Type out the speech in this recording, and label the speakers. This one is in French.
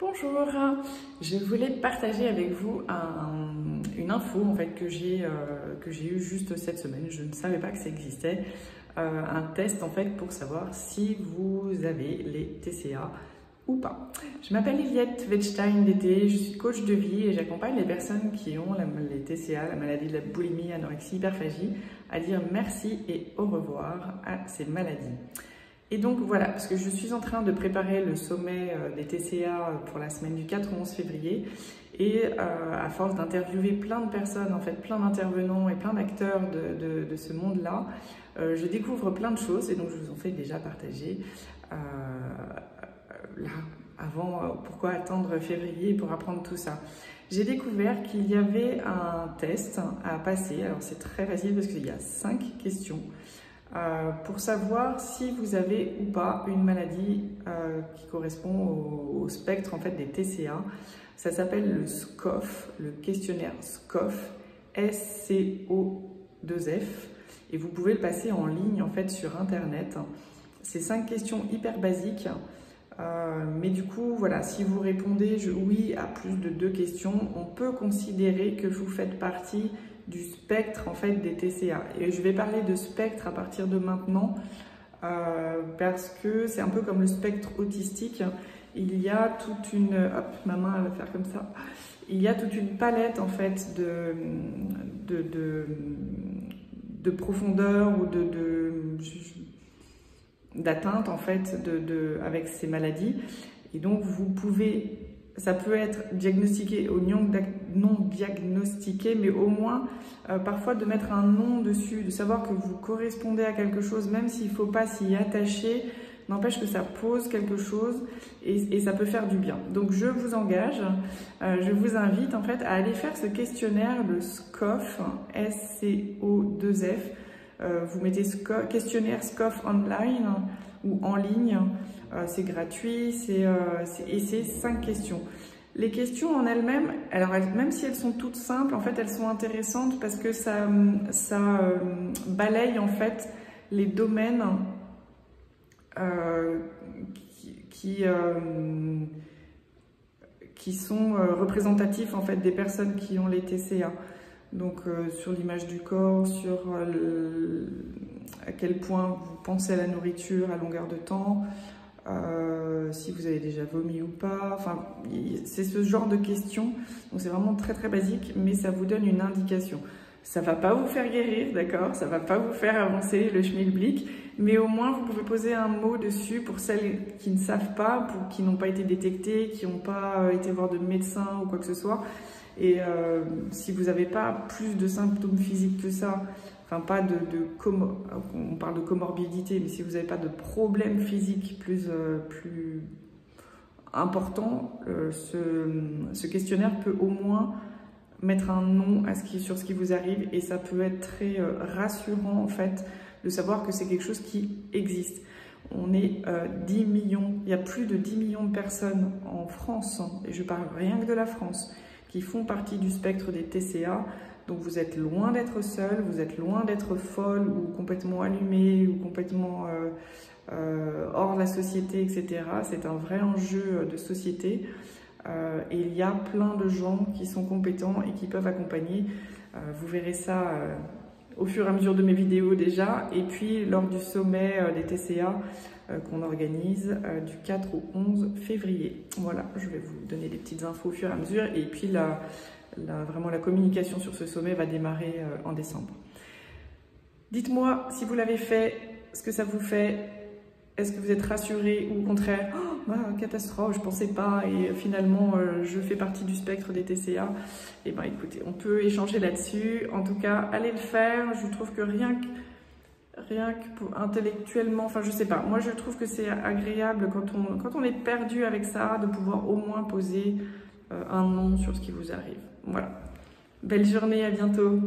Speaker 1: Bonjour, je voulais partager avec vous une info en fait, que j'ai eue juste cette semaine. Je ne savais pas que ça existait. Un test en fait pour savoir si vous avez les TCA ou pas. Je m'appelle Liliette Wettstein-Dété, je suis coach de vie et j'accompagne les personnes qui ont les TCA, la maladie de la boulimie, anorexie, hyperphagie, à dire merci et au revoir à ces maladies. Et donc voilà, parce que je suis en train de préparer le sommet des TCA pour la semaine du 4 au 11 février et à force d'interviewer plein de personnes, en fait plein d'intervenants et plein d'acteurs de ce monde-là, je découvre plein de choses et donc je vous en fais déjà partager là, avant, pourquoi attendre février pour apprendre tout ça. J'ai découvert qu'il y avait un test à passer, alors c'est très facile parce qu'il y a 5 questions. Pour savoir si vous avez ou pas une maladie qui correspond au spectre en fait, des TCA. Ça s'appelle le SCOF, le questionnaire SCOF, SCO2F, et vous pouvez le passer en ligne en fait, sur Internet. C'est 5 questions hyper basiques, mais du coup, voilà, si vous répondez oui à plus de 2 questions, on peut considérer que vous faites partie du spectre en fait des TCA. Et je vais parler de spectre à partir de maintenant parce que c'est un peu comme le spectre autistique. Il y a toute une... Hop, ma main elle va faire comme ça. Il y a toute une palette en fait de profondeur ou d'atteinte en fait avec ces maladies. Et donc vous pouvez... Ça peut être diagnostiqué ou non diagnostiqué, mais au moins parfois de mettre un nom dessus, de savoir que vous correspondez à quelque chose, même s'il ne faut pas s'y attacher, n'empêche que ça pose quelque chose et ça peut faire du bien. Donc je vous engage, je vous invite en fait à aller faire ce questionnaire, le SCOF, SCO2F. Vous mettez questionnaire SCOF online ou en ligne. C'est gratuit et c'est 5 questions. Les questions en elles-mêmes, alors même si elles sont toutes simples, en fait elles sont intéressantes parce que ça balaye en fait les domaines qui sont représentatifs en fait des personnes qui ont les TCA. Donc sur l'image du corps, sur à quel point vous pensez à la nourriture à longueur de temps, si vous avez déjà vomi ou pas, enfin c'est ce genre de questions, donc c'est vraiment très très basique, mais ça vous donne une indication. Ça va pas vous faire guérir, d'accord, ça va pas vous faire avancer le schmilblick, mais au moins vous pouvez poser un mot dessus pour celles qui ne savent pas, qui n'ont pas été détectées, qui n'ont pas été voir de médecin ou quoi que ce soit. Et si vous n'avez pas plus de symptômes physiques que ça, enfin pas on parle de comorbidité, mais si vous n'avez pas de problème physique plus important, ce questionnaire peut au moins mettre un nom sur ce qui vous arrive et ça peut être très rassurant en fait de savoir que c'est quelque chose qui existe. On est 10 millions, il y a plus de 10 millions de personnes en France, et je parle rien que de la France, qui font partie du spectre des TCA. Donc vous êtes loin d'être seul, vous êtes loin d'être folle ou complètement allumée ou complètement hors de la société, etc. C'est un vrai enjeu de société et il y a plein de gens qui sont compétents et qui peuvent accompagner. Vous verrez ça au fur et à mesure de mes vidéos déjà et puis lors du sommet des TCA qu'on organise du 4 au 11 février. Voilà, je vais vous donner des petites infos au fur et à mesure et puis vraiment la communication sur ce sommet va démarrer en décembre. Dites-moi si vous l'avez fait, ce que ça vous fait, est-ce que vous êtes rassuré ou au contraire, catastrophe, je ne pensais pas et finalement je fais partie du spectre des TCA. Eh bien écoutez, on peut échanger là-dessus. En tout cas, allez le faire. Je trouve que rien que intellectuellement, enfin je sais pas, moi je trouve que c'est agréable quand on est perdu avec ça, de pouvoir au moins poser un nom sur ce qui vous arrive. Voilà. Belle journée, à bientôt.